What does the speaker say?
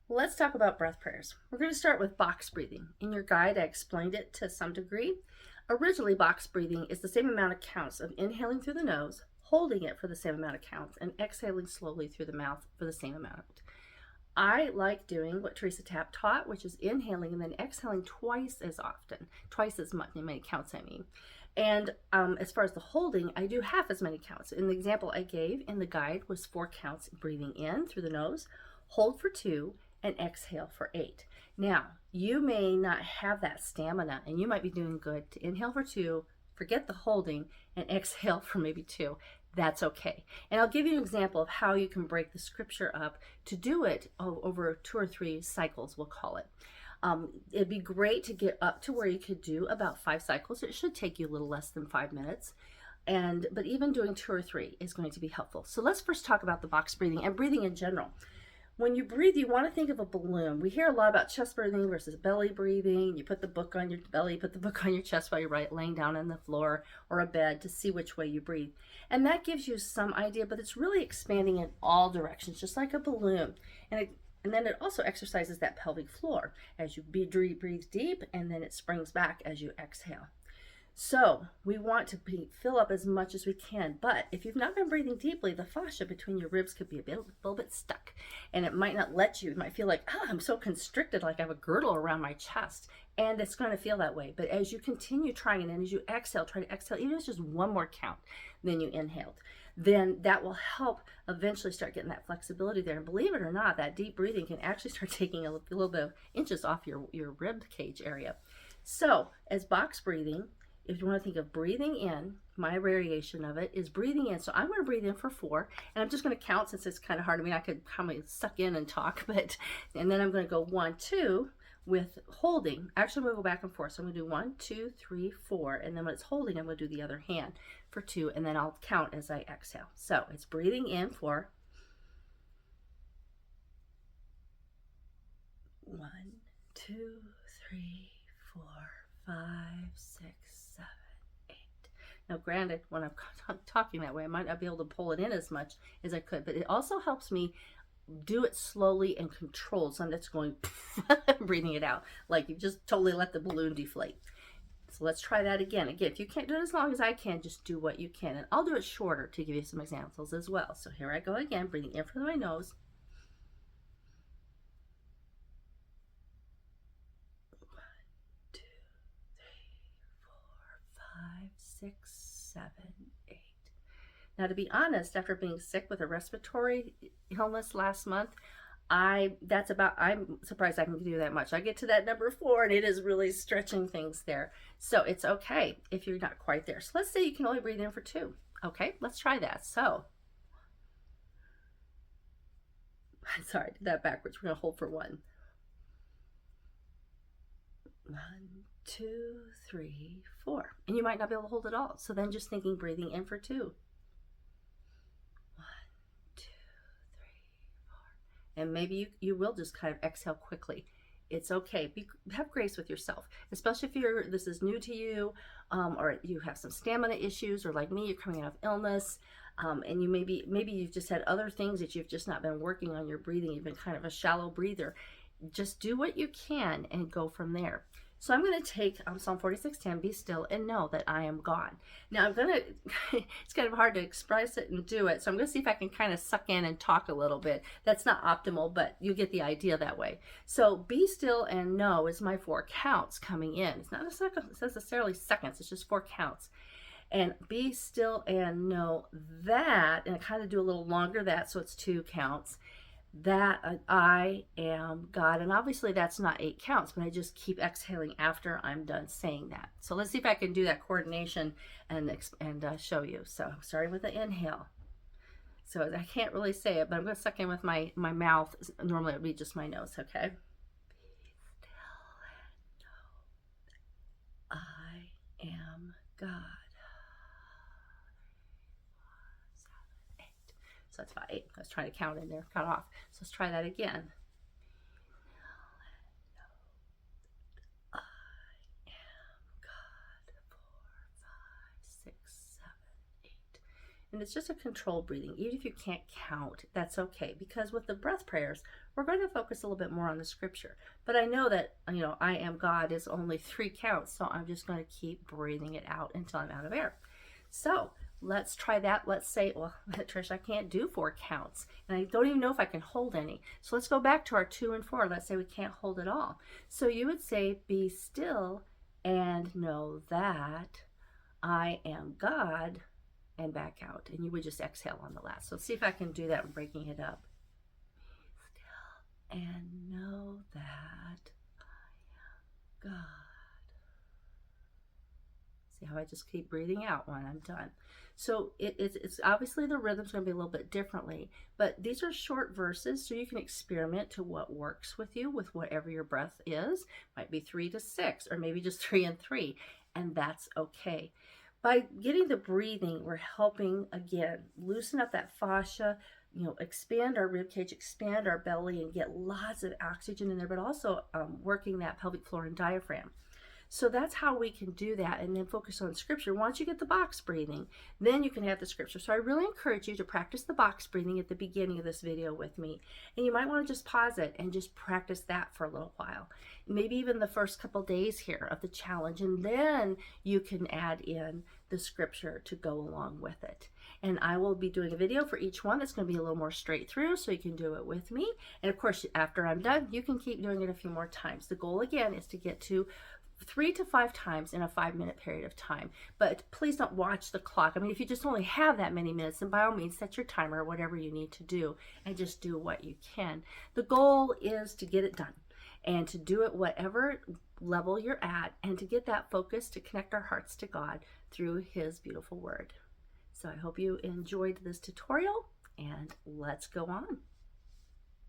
Let's talk about breath prayers. We're going to start with box breathing. In your guide, I explained it to some degree. Originally, box breathing is the same amount of counts of inhaling through the nose, holding it for the same amount of counts, and exhaling slowly through the mouth for the same amount. I like doing what Teresa Tapp taught, which is inhaling and then exhaling twice as often, twice as many counts, I mean. And as far as the holding, I do half as many counts. In the example I gave in the guide was 4 counts breathing in through the nose, hold for 2, and exhale for 8. Now, you may not have that stamina, and you might be doing good to inhale for 2, forget the holding, and exhale for maybe 2. That's okay. And I'll give you an example of how you can break the scripture up to do it over 2 or 3 cycles, we'll call it. It'd be great to get up to where you could do about 5 cycles. It should take you a little less than 5 minutes. But even doing 2 or 3 is going to be helpful. So let's first talk about the box breathing and breathing in general. When you breathe, you want to think of a balloon. We hear a lot about chest breathing versus belly breathing. You put the book on your belly, put the book on your chest while you're laying down on the floor or a bed to see which way you breathe. And that gives you some idea, but it's really expanding in all directions, just like a balloon. And then it also exercises that pelvic floor as you breathe deep, and then it springs back as you exhale. So we want to fill up as much as we can, but if you've not been breathing deeply, the fascia between your ribs could be a little bit stuck, and it might not let you. It might feel like, I'm so constricted, like I have a girdle around my chest, and it's going to feel that way. But as you continue trying, and as you exhale, try to exhale, even if it's just one more count than you inhaled, then that will help eventually start getting that flexibility there. And believe it or not, that deep breathing can actually start taking a little bit of inches off your rib cage area. So as box breathing, if you want to think of breathing in, my variation of it is breathing in. So I'm going to breathe in for 4, and I'm just going to count since it's kind of hard. I mean, I could probably suck in and talk, and then I'm going to go 1, 2 with holding. Actually, I'm going to go back and forth. So I'm going to do 1, 2, 3, 4, and then when it's holding, I'm going to do the other hand for 2, and then I'll count as I exhale. So it's breathing in for 1, 2, 3, 4, 5, 6, 7, 8. Now, granted, when I'm talking that way, I might not be able to pull it in as much as I could, but it also helps me do it slowly and controlled, so that's going breathing it out like you just totally let the balloon deflate. So let's try that again. Again, if you can't do it as long as I can, just do what you can, and I'll do it shorter to give you some examples as well. So here I go again, breathing in through my nose. 1, 2, 3, 4, 5, 6, 7, 8. Now, to be honest, after being sick with a respiratory illness last month, I'm surprised I can do that much. I get to that number 4, and it is really stretching things there. So it's okay if you're not quite there. So let's say you can only breathe in for 2. Okay, let's try that. So, sorry, I did that backwards. We're going to hold for 1. 1, 2, 3, 4. And you might not be able to hold it all. So then just thinking breathing in for 2. 1, 2, 3, 4. And maybe you will just kind of exhale quickly. It's okay. Have grace with yourself, especially if this is new to you, or you have some stamina issues, or like me, you're coming out of illness, and you maybe you've just had other things that you've just not been working on your breathing. You've been kind of a shallow breather. Just do what you can and go from there. So I'm going to take Psalm 46:10, be still and know that I am God. Now it's kind of hard to express it and do it, so I'm going to see if I can kind of suck in and talk a little bit. That's not optimal, but you get the idea that way. So be still and know is my 4 counts coming in. It's not necessarily seconds, it's just 4 counts. And be still and know that, and I kind of do a little longer that, so it's 2 counts, that I am God. And obviously that's not 8 counts, but I just keep exhaling after I'm done saying that. So let's see if I can do that coordination and show you. So starting with the inhale. So I can't really say it, but I'm going to suck in with my mouth. Normally it would be just my nose, okay? Be still and know I am God. So that's about 8. I was trying to count in there, cut off. So let's try that again. I am God. 4, 5, 6, 7, 8. And it's just a controlled breathing. Even if you can't count, that's okay, because with the breath prayers, we're going to focus a little bit more on the scripture. But I know that, I am God is only 3 counts, so I'm just going to keep breathing it out until I'm out of air. So let's try that. Let's say, well, Trish, I can't do 4 counts, and I don't even know if I can hold any. So let's go back to our 2 and 4. Let's say we can't hold it all. So you would say, be still and know that I am God, and back out. And you would just exhale on the last. So see if I can do that and breaking it up. Be still and know that I am God. See how I just keep breathing out when I'm done. So it's obviously the rhythm's going to be a little bit differently, but these are short verses, so you can experiment to what works with you with whatever your breath is. Might be 3 to 6, or maybe just 3 and 3, and that's okay. By getting the breathing, we're helping, again, loosen up that fascia, expand our rib cage, expand our belly, and get lots of oxygen in there, but also working that pelvic floor and diaphragm. So that's how we can do that, and then focus on scripture. Once you get the box breathing, then you can have the scripture. So I really encourage you to practice the box breathing at the beginning of this video with me. And you might want to just pause it and just practice that for a little while. Maybe even the first couple days here of the challenge, and then you can add in the scripture to go along with it. And I will be doing a video for each one that's going to be a little more straight through, so you can do it with me. And of course, after I'm done, you can keep doing it a few more times. The goal, again, is to get to 3 to 5 times in a 5-minute period of time. But please don't watch the clock. I mean, if you just only have that many minutes, then by all means set your timer or whatever you need to do, and just do what you can. The goal is to get it done, and to do it whatever level you're at, and to get that focus to connect our hearts to God through His beautiful word. So I hope you enjoyed this tutorial, and let's go on.